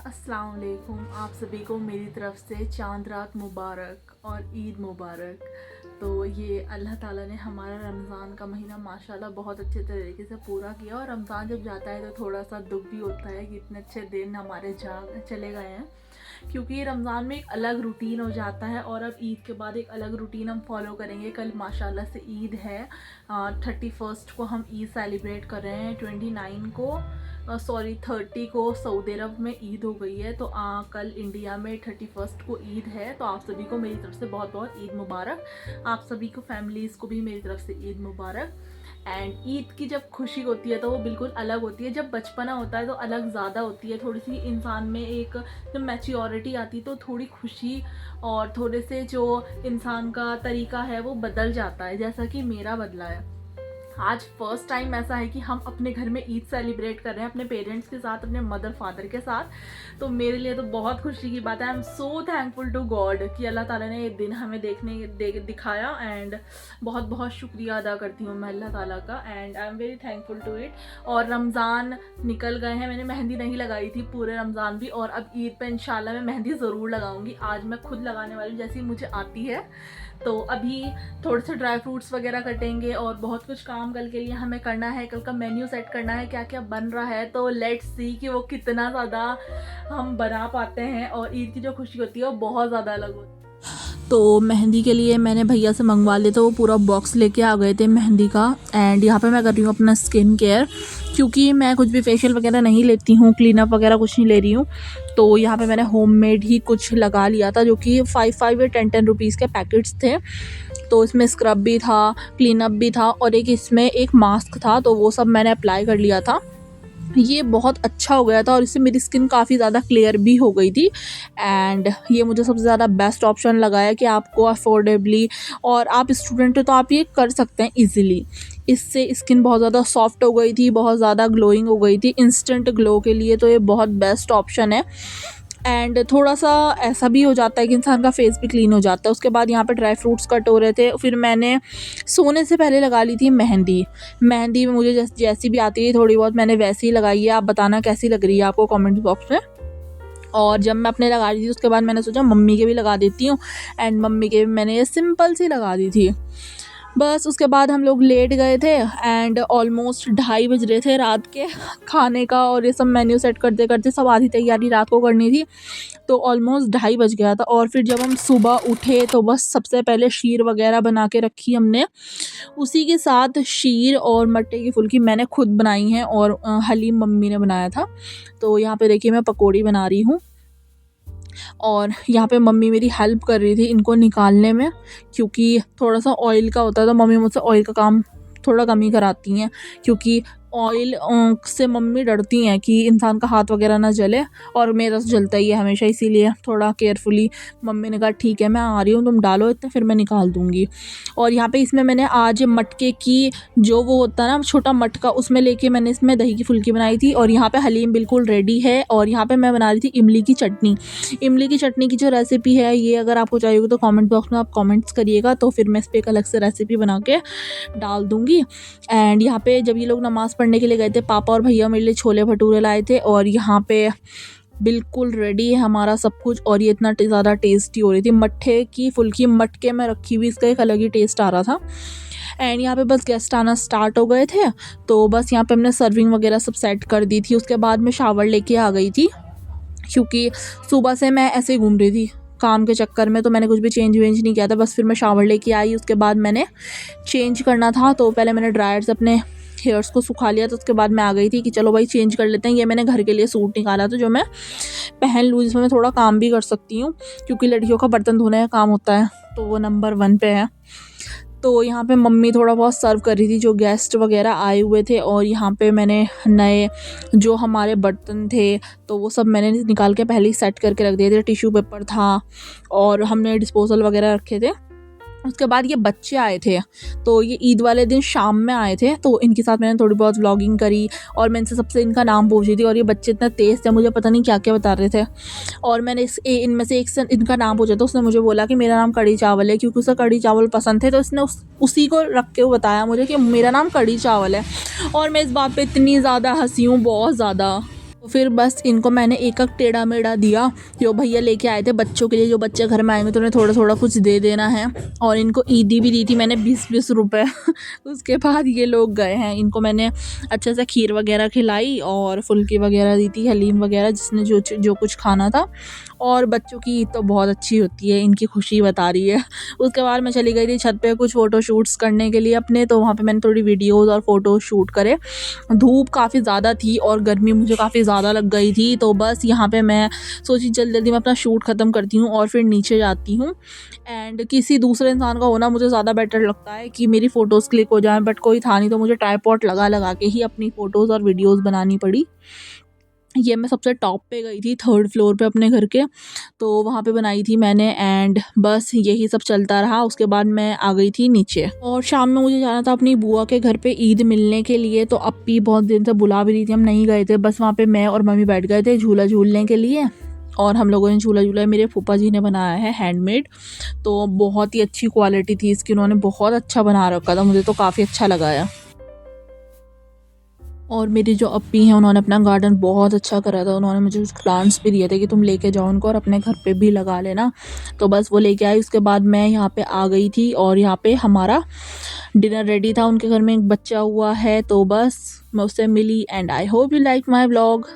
अस्सलाम वालेकुम। आप सभी को मेरी तरफ से चांद रात मुबारक और ईद मुबारक। तो ये अल्लाह ताला ने हमारा रमज़ान का महीना माशाल्लाह बहुत अच्छे तरीके से पूरा किया। और रमज़ान जब जाता है तो थोड़ा सा दुख भी होता है कि इतने अच्छे दिन हमारे चले गए हैं, क्योंकि रमज़ान में एक अलग रूटीन हो जाता है और अब ईद के बाद एक अलग रूटीन हम फॉलो करेंगे। कल माशाल्लाह से ईद है, 31 को हम ईद सेलिब्रेट कर रहे हैं। 30 को सऊदी अरब में ईद हो गई है, तो कल इंडिया में 31 को ईद है। तो आप सभी को मेरी तरफ से बहुत बहुत ईद मुबारक। आप सभी को फैमिलीज़ को भी मेरी तरफ से ईद मुबारक। एंड ईद की जब खुशी होती है तो वो बिल्कुल अलग होती है। जब बचपना होता है तो अलग ज़्यादा होती है, थोड़ी सी इंसान में एक जब मैच्योरिटी आती है तो थोड़ी खुशी और थोड़े से जो इंसान का तरीका है वो बदल जाता है, जैसा कि मेरा बदला है। आज फर्स्ट टाइम ऐसा है कि हम अपने घर में ईद सेलिब्रेट कर रहे हैं अपने पेरेंट्स के साथ, अपने मदर फादर के साथ। तो मेरे लिए तो बहुत खुशी की बात है। I am so thankful to God कि अल्लाह ताला ने ये दिन हमें दिखाया। एंड बहुत बहुत शुक्रिया अदा करती हूँ मैं अल्लाह ताला का। And I am very thankful to it. और रमज़ान निकल गए हैं, मैंने मेहंदी नहीं लगाई थी पूरे रमज़ान भी, और अब ईद पे इंशाल्लाह मैं मेहंदी ज़रूर लगाऊंगी। आज मैं खुद लगाने वाली जैसी मुझे आती है। तो अभी थोड़े से ड्राई फ्रूट्स वगैरह कटेंगे और बहुत कुछ काम कल के लिए हमें करना है। कल का मेन्यू सेट करना है, क्या क्या बन रहा है। तो लेट्स सी कि वो कितना ज़्यादा हम बना पाते हैं। और ईद की जो खुशी होती है वो बहुत ज़्यादा अलग होती है। तो मेहंदी के लिए मैंने भैया से मंगवा लिया था, वो पूरा बॉक्स लेके आ गए थे मेहंदी का। एंड यहाँ पे मैं कर रही हूँ अपना स्किन केयर, क्योंकि मैं कुछ भी फेशियल वगैरह नहीं लेती हूँ, क्लीनअप वगैरह कुछ नहीं ले रही हूँ। तो यहाँ पे मैंने होममेड ही कुछ लगा लिया था, जो कि 5 या 10 रुपीज़ के पैकेट्स थे। तो इसमें स्क्रब भी था, क्लीनअप भी था, और इसमें एक मास्क था। तो वो सब मैंने अप्लाई कर लिया था। ये बहुत अच्छा हो गया था और इससे मेरी स्किन काफ़ी ज़्यादा क्लियर भी हो गई थी। एंड ये मुझे सबसे ज़्यादा बेस्ट ऑप्शन लगा है कि आपको अफोर्डेबली, और आप स्टूडेंट हो तो आप ये कर सकते हैं इजीली। इससे स्किन बहुत ज़्यादा सॉफ्ट हो गई थी, बहुत ज़्यादा ग्लोइंग हो गई थी। इंस्टेंट ग्लो के लिए तो ये बहुत बेस्ट ऑप्शन है। एंड थोड़ा सा ऐसा भी हो जाता है कि इंसान का फेस भी क्लीन हो जाता है। उसके बाद यहाँ पे ड्राई फ्रूट्स कट हो रहे थे। फिर मैंने सोने से पहले लगा ली थी मेहंदी। मेहंदी में मुझे जैसी भी आती है थोड़ी बहुत मैंने वैसी ही लगाई है। आप बताना कैसी लग रही है आपको कमेंट बॉक्स में। और जब मैं अपने लगा रही थी उसके बाद मैंने सोचा मम्मी के भी लगा देती हूँ। एंड मम्मी के भी मैंने ये सिंपल सी लगा दी थी। बस उसके बाद हम लोग लेट गए थे। एंड ऑलमोस्ट 2:30 बज रहे थे रात के खाने का। और ये सब मेन्यू सेट करते करते सब आधी तैयारी रात को करनी थी, तो ऑलमोस्ट 2:30 बज गया था। और फिर जब हम सुबह उठे तो बस सबसे पहले शीर वगैरह बना के रखी हमने। उसी के साथ शीर और मट्टे की फुल्की मैंने खुद बनाई हैं, और हलीम मम्मी ने बनाया था। तो यहाँ पे देखिए मैं पकौड़ी बना रही हूँ, और यहाँ पे मम्मी मेरी हेल्प कर रही थी इनको निकालने में, क्योंकि थोड़ा सा ऑयल का होता है। तो मम्मी मुझसे ऑयल का काम थोड़ा कम ही कराती हैं, क्योंकि ऑयल से मम्मी डरती हैं कि इंसान का हाथ वगैरह ना जले, और मेरा तो जलता ही है हमेशा, इसीलिए थोड़ा केयरफुली मम्मी ने कहा ठीक है मैं आ रही हूँ, तुम डालो इतना, फिर मैं निकाल दूँगी। और यहाँ पे इसमें मैंने आज मटके की जो वो होता है ना छोटा मटका, उसमें लेके मैंने इसमें दही की फुल्की बनाई थी। और यहाँ पे हलीम बिल्कुल रेडी है। और यहाँ पे मैं बना रही थी इमली की चटनी। इमली की चटनी की जो रेसिपी है ये अगर आपको चाहिए होगी तो कमेंट बॉक्स में आप कमेंट्स करिएगा, तो फिर मैं इस पर एक अलग से रेसिपी बना के डाल दूँगी। एंड यहाँ पे जब ये लोग नमाज़ पढ़ने के लिए गए थे, पापा और भैया मेरे लिए छोले भटूरे लाए थे। और यहाँ पे बिल्कुल रेडी है हमारा सब कुछ। और ये इतना ज़्यादा टेस्टी हो रही थी। मट्ठे की फुल्की मटके में रखी हुई, इसका एक अलग ही टेस्ट आ रहा था। एंड यहाँ पे बस गेस्ट आना स्टार्ट हो गए थे, तो बस यहाँ पे हमने सर्विंग वगैरह सब सेट कर दी थी। उसके बाद मैं शावर लेके आ गई थी, क्योंकि सुबह से मैं ऐसे ही घूम रही थी काम के चक्कर में, तो मैंने कुछ भी चेंज वेंज नहीं किया था। बस फिर मैं शावर लेके आई, उसके बाद मैंने चेंज करना था। तो पहले मैंने ड्रायर से अपने हेयर्स को सुखा लिया, तो उसके बाद मैं आ गई थी कि चलो भाई चेंज कर लेते हैं। ये मैंने घर के लिए सूट निकाला था जो मैं पहन लूँ, जिसमें मैं थोड़ा काम भी कर सकती हूँ, क्योंकि लड़कियों का बर्तन धोने का काम होता है तो वो नंबर 1 पे है। तो यहाँ पे मम्मी थोड़ा बहुत सर्व कर रही थी जो गेस्ट वगैरह आए हुए थे। और यहाँ पे मैंने नए जो हमारे बर्तन थे तो वो सब मैंने निकाल के पहले ही सेट करके रख दिए थे। टिश्यू पेपर था और हमने डिस्पोजल वगैरह रखे थे। उसके बाद ये बच्चे आए थे, तो ये ईद वाले दिन शाम में आए थे, तो इनके साथ मैंने थोड़ी बहुत व्लॉगिंग करी और मैं इनसे सबसे इनका नाम पूछ रही थी। और ये बच्चे इतना तेज़ थे, मुझे पता नहीं क्या क्या बता रहे थे। और मैंने इनमें से एक से इनका नाम पूछा, तो उसने मुझे बोला कि मेरा नाम कढ़ी चावल है, क्योंकि उसे कढ़ी चावल पसंद थे। तो इसने उसी को रख के बताया मुझे कि मेरा नाम कढ़ी चावल है। और मैं इस बात पर इतनी ज़्यादा हंसी हूँ, बहुत ज़्यादा। तो फिर बस इनको मैंने एक एक टेढ़ा मेढ़ा दिया। जो भैया लेके आए थे बच्चों के लिए, जो बच्चे घर में आएंगे तो उन्हें थोड़ा थोड़ा कुछ दे देना है। और इनको ईदी भी दी थी मैंने 20-20 रुपए। उसके बाद ये लोग गए हैं। इनको मैंने अच्छे से खीर वगैरह खिलाई और फुल्की वगैरह दी थी, हलीम वगैरह, जिसने जो जो कुछ खाना था। और बच्चों की ईद तो बहुत अच्छी होती है, इनकी खुशी बता रही है। उसके बाद मैं चली गई थी छत पे कुछ फ़ोटो शूट्स करने के लिए अपने, तो वहाँ पे मैंने थोड़ी वीडियोज़ और फ़ोटो शूट करे। धूप काफ़ी ज़्यादा थी और गर्मी मुझे काफ़ी ज़्यादा लग गई थी, तो बस यहाँ पे मैं सोची जल्दी जल्दी मैं अपना शूट ख़त्म करती हूँ और फिर नीचे जाती हूँ। एंड किसी दूसरे इंसान का होना मुझे ज़्यादा बेटर लगता है कि मेरी फ़ोटोज़ क्लिक हो जाएँ, बट कोई था नहीं, तो मुझे ट्राइपॉड लगा लगा के ही अपनी फ़ोटोज़ और वीडियोज़ बनानी पड़ी। ये मैं सबसे टॉप पे गई थी, 3rd फ्लोर पे अपने घर के, तो वहाँ पे बनाई थी मैंने। एंड बस यही सब चलता रहा। उसके बाद मैं आ गई थी नीचे और शाम में मुझे जाना था अपनी बुआ के घर पे ईद मिलने के लिए। तो अप्पी बहुत दिन से बुला भी रही थी, हम नहीं गए थे। बस वहाँ पे मैं और मम्मी बैठ गए थे झूला झूलने के लिए और हम लोगों ने झूला झूला। मेरे फूफा जी ने बनाया है हैंडमेड, तो बहुत ही अच्छी क्वालिटी थी इसकी, उन्होंने बहुत अच्छा बना रखा था, मुझे तो काफ़ी अच्छा लगा है। और मेरी जो अप्पी हैं उन्होंने अपना गार्डन बहुत अच्छा करा था। उन्होंने मुझे कुछ प्लांट्स भी दिए थे कि तुम लेके जाओ उनको और अपने घर पे भी लगा लेना। तो बस वो लेके आई। उसके बाद मैं यहाँ पे आ गई थी और यहाँ पे हमारा डिनर रेडी था। उनके घर में एक बच्चा हुआ है, तो बस मैं उससे मिली। And I hope you like my vlog.